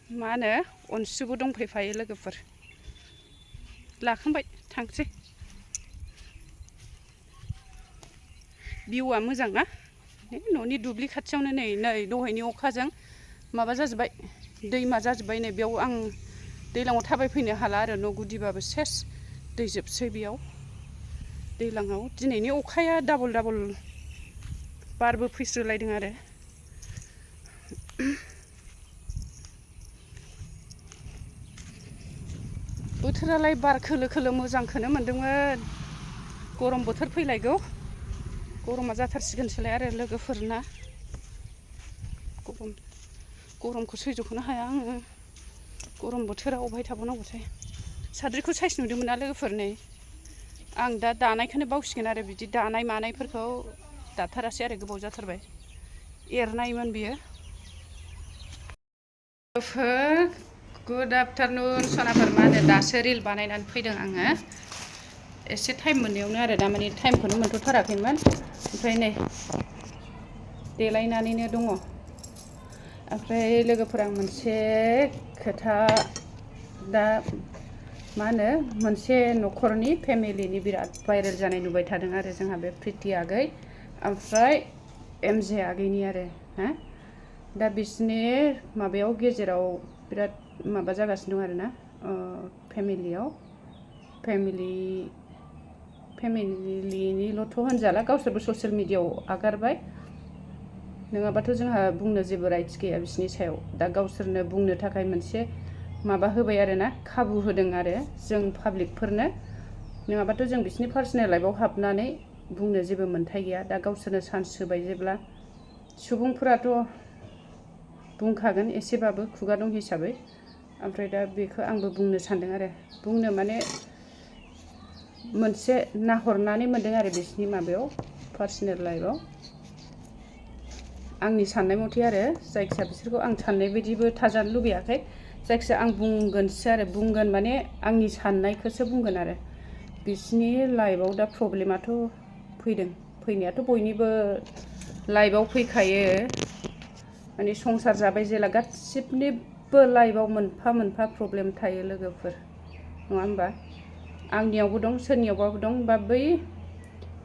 मा होनो अनसुबो दंफैफायो लोगोफोर लाखांबाय थांसै भिउआ मोजां ना न'नि दुब्लि खाथियावनो नै दहायनि अखाजों माबा जाजोब्बाय दैमा जाजोब्बाय नै बेयाव आं दैज्लाङाव थाबायफैनो हाला आरो न' गुदिबाबो सेस दै जोबसै बेयाव दैज्लाङाव दिनैनि अखाया डाबल बारबो फैस्रोलायदों आरो बोथोरालाय बार खोलो खोलो मोजांखौनो मोन्दोंमोन गरम बोथोर फैलायगौ गरमा जाथारसिगोनसोलाय आरो लोगोफोरना गरमखौ सैज्यखौनो हाया आङो गरम बोथोराव अबहाय थाबावनांगौथाय साद्रिखौ साइज नुदोंमोन ना लोगोफोर नै आं दा दानायखौनो बावसिगोन आरो बिदि दानाय मानायफोरखौ दाथारासै आरो गोबाव जाथारबाय एरनायमोन बियो गुड आफ्टारनुन सनाफोर मा होनो दासो रिल बानायनानै फैदों आङो एसे टाइम मोननायावनो आरो दा माने टाइमखौनो मोनथ'थाराखैमोन ओमफ्राय नै देलायनानैनो दङ ओमफ्राय लोगोफोर आं मोनसे खोथा दा मा होनो मोनसे न'खरनि फेमिलिनि बिराद भाइरेल जानाय नुबाय थादों आरो जोंहा बे प्रिति आगै ओमफ्राय एमजे आगैनि आरो हा दा बिसोरनि माबायाव गेजेराव बिराद माबा जागासिनो दं आरोना फेमिलिनिल'थ' होनजाला गावसोरबो ससियेल मिडियाआव आगारबाय नङाबाथ' जोंहा बुंनो जेबो राइट्स गैया बिसोरनि सायाव दा गावसोरनो बुंनो थाखाय मोनसे माबा होबाय आरोना खाबु होदों आरो जों पाब्लिकफोरनो नङाबाथ' जों बिसोरनि पार्सनेल लाइफआव हाबनानै बुंनो जेबो मोन्थाय गैया दा गावसोरनो चान्स होबाय जेब्ला सुबुंफोराथ' बुंखागोन एसेबाबो खुगा दं हिसाबै ओमफ्राय दा बेखौ आंबो बुंनो सानदों आरो बुंनो माने मोनसे नाहरनानै मोनदों आरो बिसोरनि माबायाव पार्सनेल लाइफआव आंनि साननाय मथे आरो जायखिया बिसोरखौ आं साननाय बायदिबो थाजानो लुबैयाखै जायखिया आं बुंगोनसो आरो बुंगोन माने आंनि साननायखौसो बुंगोन आरो बिसोरनि लाइफआव दा प्रब्लेमाथ' फैनायाथ' बयनिबो लाइफआव फैखायो माने संसार जाबाय जेला गासिबनिबो लाइफआव मोनफा मोनफा प्रब्लेम थायो लोगोफोर नङा होमबा आंनियावबो दं सोरनियावबाबो दं बा बै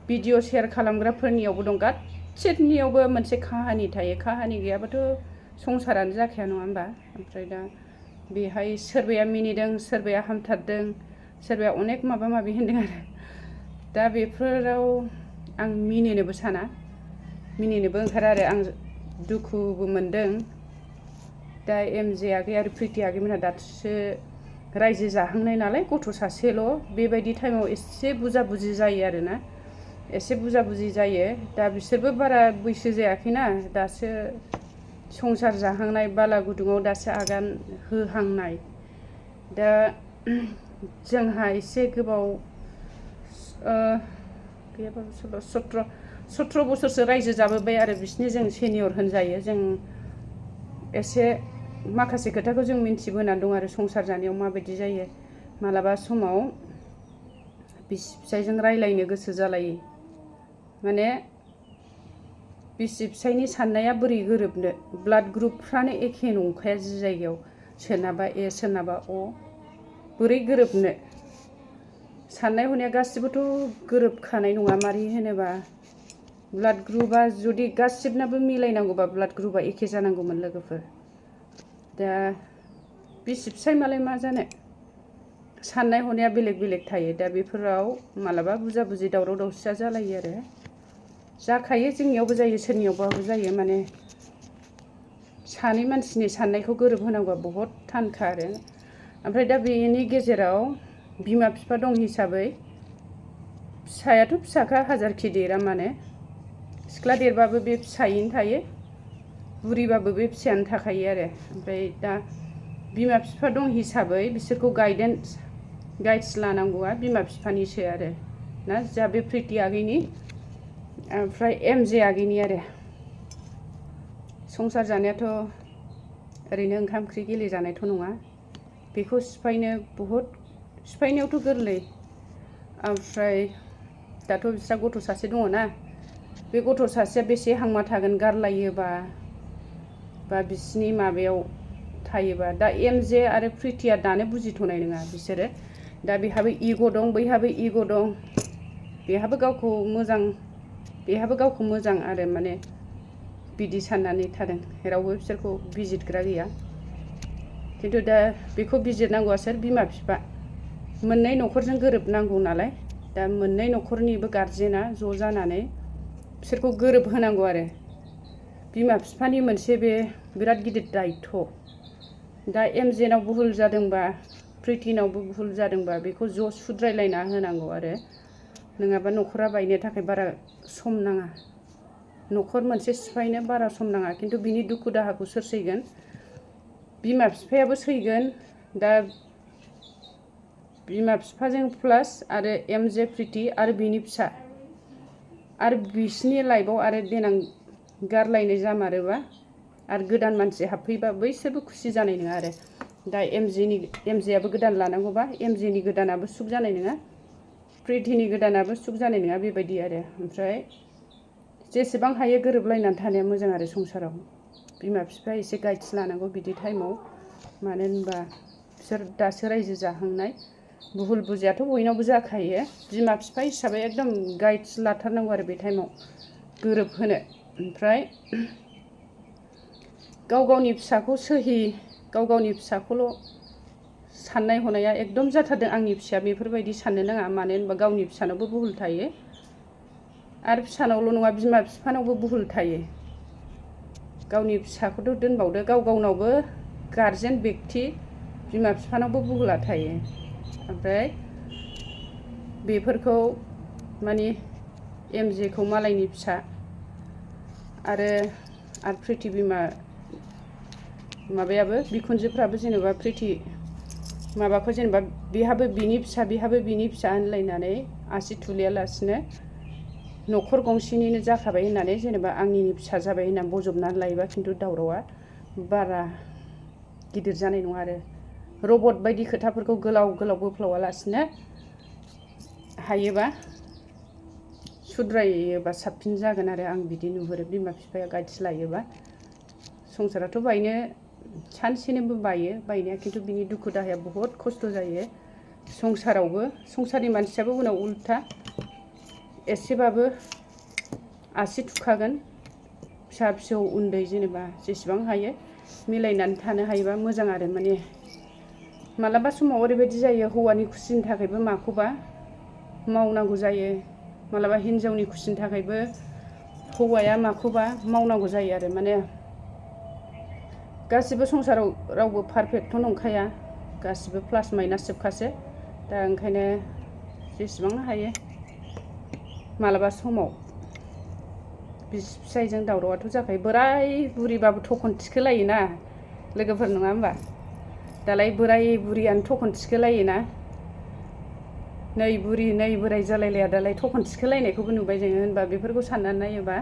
भिडिअ शेयार खालामग्राफोरनियावबो दं गासिबनियावबो मोनसे काहानि थायो काहानि गैयाबाथ' संसारानो जाखाया नङा होमबा ओमफ्राय दा बेहाय सोरबाया मिनिदों सोरबाया हामथारदों सोरबाया अनेक माबा माबि होनदों आरो दा बेफोराव आं मिनिनोबो साना मिनिनोबो ओंखारा आरो आं दुखुबो मोनदों दा एमजे आगै आरो प्रिति आगैमोनहा दासो रायजो जाहांनाय नालाय गथ' सासेल' बेबायदि टाइमाव एसे बुजा बुजि जायो आरोना एसे बुजा बुजि जायो दा बिसोरबो बारा बैसो जायाखैना दासो संसार जाहांनाय बाला गुदुङाव दासो आगान होहांनाय दा जोंहा एसे गोबाव गैयाबाबो 17 बोसोरसो रायजो जाबोबाय आरो बिसोरनि जों सेनियर होनजायो जों एसे माखासे खोथाखौ जों मिन्थिबोनानै दं आरो संसार जानायाव माबायदि जायो मालाबा समाव बिसि फिसायजों रायलायनो गोसो जालायो माने बिसि फिसायनि साननाया बोरै गोरोबनो ब्लाड ग्रुपफ्रानो एखे नंखाया जि जायगायाव सोरनाबा ए सोरनाबा अ बोरै गोरोबनो साननाय हनाया गासिबोथ' गोरोबखानाय नङा मारै होनोबा ब्लाड ग्रुपआ जुदि गासिबनाबो मिलायनांगौबा ब्लाड ग्रुपआ एखे जानांगौमोन लोगोफोर दा बिसि फिसाय मालाय मा जानो साननाय हनाया बेलेग बेलेग थायो दा बेफोराव मालाबा बुजा बुजि दावराव दावसिया जालायो आरो जाखायो जोंनियावबो जायो सोरनियावबाबो जायो माने सानै मानसिनि साननायखौ गोरोबहोनांगौआ बहुद थानखा आरो ओमफ्राय दा बेनि गेजेराव बिमा बिफा दं हिसाबै फिसायाथ' फिसाखा हाजारखि देरा मानो सिख्ला देरबाबो बे फिसायैनो थायो बुरिबाबो बे फिसायानो थाखायो आरो ओमफ्राय दा बिमा बिफा दं हिसाबै बिसोरखौ गाइड्स लानांगौआ बिमा बिफानिसो आरो ना जा बे प्रिति आगैनि ओमफ्राय एमजे आगैनि आरो संसार जानायाथ' ओरैनो ओंखाम ओंख्रि गेलेजानायथ' नङा बेखौ सिफायनायावथ' गोरलै ओमफ्राय दाथ' बिस्रा गथ' सासे दङ ना बे गथ' सासेया बेसे हांमा थागोन गारलायोबा बा बिसिनि माबायाव थायोबा दा एमजे आरो प्रिटिया दानो बुजिथ'नाय नङा बिसोरो दा बेहाबो इग' दं बैहाबो इग' दं बेहाबो गावखौ मोजां आरो माने बिदि साननानै थादों रावबो बिसोरखौ बिजितग्रा गैया खिन्थु दा बेखौ बिजिरनांगौआ सोर बिमा बिफा मोननै न'खरजों गोरोबनांगौ नालाय दा मोननै न'खरनिबो गारजेना ज' जानानै बिसोरखौ गोरोबहोनांगौ आरो बिमा बिफानि मोनसे बे बिराद गिदिर दायथ' दा एमजेनाव भुल जादोंबा प्रिटिनावबो भुल जादोंबा बेखौ ज' सुद्रायलायना होनांगौ आरो नङाबा न'खरा बायनो थाखाय बारा सम नाङा न'खर मोनसे सिफायनो बारा सम नाङा खिन्थु बिनि दुखु दाहाखौ सोर सैगोन बिमा बिफायाबो सैगोन दा बिमा बिफाजों प्लास आरो एमजे प्रिटि आरो बिनि फिसा आरो बिसिनि लाइफआव आरो देनां गारलायनाय जामारोबा आरो गोदान मानसि हाबफैबा बैसोरबो खुसि जानाय नङा आरो दा एमजेआबो गोदान लानांगौबा एमजेनि गोदानाबो सुख जानाय नङा प्रिटिनि गोदानाबो सुख जानाय नङा बेबायदि आरो ओमफ्राय जेसेबां हायो गोरोबलायनानै थानाया मोजां आरो संसाराव बिमा बिफाया एसे गाइड्स लानांगौ बिदि टाइमाव मानो होनबा बिसोर दासो रायजो जाहांनाय भुल बुजियाथ' बयनावबो जाखायो बिमा बिफा हिसाबै एकदम गाइड्स लाथारनांगौ आरो बे टाइमाव गोरोबहोनो ओमफ्राय गाव गावनि फिसाखौ गाव गावनि फिसाखौल' साननाय हनाया एकदम जाथारदों आंनि फिसाया बेफोरबायदि साननो नाङा मानो होनबा गावनि फिसानावबो भुल थायो आरो फिसानावल' नङा बिमा बिफानावबो भुल थायो गावनि फिसाखौथ' दोनबावदो गाव गावनावबो गारजेन बेक्ति बिमा बिफानावबो भुला थायो ओमफ्राय बेफोरखौ माने एमजेखौ मालायनि फिसा आरो प्रिटि बिमा माबायाबो बिखुनजोफ्राबो जेनेबा प्रिटि माबाखौ जेनेबा बेहाबो बिनि फिसा होनलायनानै आसि थुलैयालासिनो न'खर गंसेनिनो जाखाबाय होननानै जेनेबा आंनिनो फिसा जाबाय होननानै बजबनानै लायोबा खिन्थु दावरावा बारा गिदिर जानाय नङा आरो रबट बायदि खोथाफोरखौ गोलाव बोफ्लावालासिनो हायोबा सुद्रायोबा साबसिन जागोन आरो आं बिदि नुहुरो बिमा बिफाया गाइड्स लायोबा संसाराथ' बायनो सानसेनोबो बायनाया खिन्थु बिनि दुखु दाहाया बहुद खस्थ' जायो संसारावबो संसारनि मानसियाबो उनाव उल्था एसेबाबो आसि थुखागोन फिसा फिसौ उन्दै जेनेबा जेसेबां हायो मिलायनानै थानो हायोबा मोजां आरो माने मालाबा समाव ओरैबायदि जायो हौवानि खुसिनि थाखायबो माखौबा मावनांगौ जायो मालाबा हिनजावनि खुसिनि थाखायबो हौवाया माखौबा मावनांगौ जायो आरो माने गासिबो संसाराव रावबो पारफेक्टथ' नंखाया गासिबो प्लास माइनास जोबखासो दा ओंखायनो जेसेबां हायो मालाबा समाव बिसि फिसायजों दावरावाथ' जाखायो बोराय बुरिबाबो थखन थिखोलायोना लोगोफोर नङा होमबा दालाय बोराय बुरियानो थखन थिखोलायोना नै बुरि नै बोराय जालायलाया दालाय थखन थिखोलायनायखौबो नुबाय जोङो होनबा बेफोरखौ साननानै नायोबा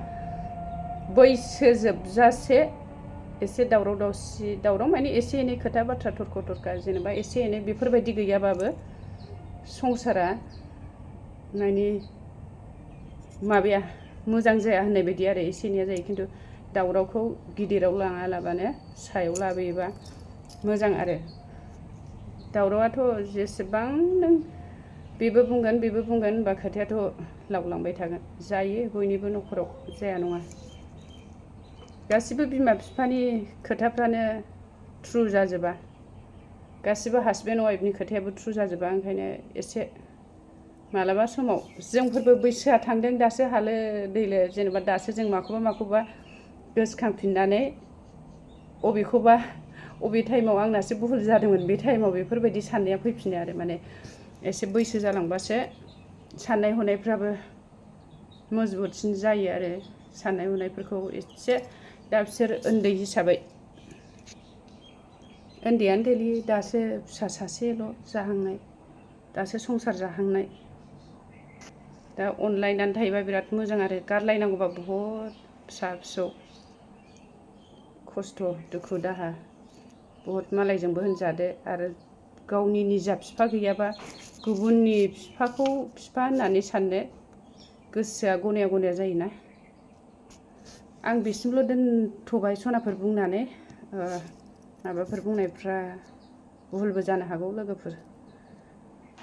बैसो जोबजासे एसे दावराव माने एसे एनै खोथा बाथ्रा थरखा जेनेबा एसे एनै बेफोरबायदि गैयाबाबो संसारा माने माबाया मोजां जाया होननाय बायदि आरो एसे एनैया जायो खिन्थु दावरावखौ गिदिराव लाङालाबानो सायाव लाबोयोबा मोजां आरो दावरावाथ' जेसेबां नों बेबो बुंगोन होनबा खोथायाथ' लावलांबाय थागोन जायो बयनिबो न'खराव जाया नङा गासिबो बिमा बिफानि खोथाफ्रानो ट्रु जाजोबा गासिबो हासबेन्ड वाइफनि खोथायाबो ट्रु जाजोबा ओंखायनो एसे मालाबा समाव जोंफोरबो बैसोआ थांदों दासो हालो दैलो जेनेबा दासो जों माखौबा गोसोखांफिननानै अबे टाइमाव आंनासो भुल जादोंमोन बे टाइमाव बेफोरबायदि साननाया फैफिनो आरो माने एसे बैसो जालांबासो साननाय हनायफ्राबो मजबुतसिन जायो आरो साननाय हनायफोरखौ एसे दा बिसोर उन्दै हिसाबै उन्दैयानो गोलैयो दासो फिसा सासेल' जाहांनाय दासो संसार जाहांनाय दा अनलायनानै थायोबा बिराद मोजां आरो गारलायनांगौबा बहुद फिसा फिसौ खस्थ' दुखु दाहा बहुद मालायजोंबो होनजादो आरो गावनि निजा बिफा गैयाबा गुबुननि बिफाखौ बिफा होननानै साननो गोसोआ गनाया जायोना आं बिसिमल' दोनथ'बाय सनाफोर बुंनानै माबाफोर बुंनायफ्रा भुलबो जानो हागौ लोगोफोर।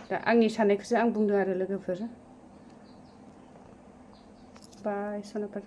दा आंनि साननायखौसो आं बुंदों आरो लोगोफोर। बाय सनाफोर।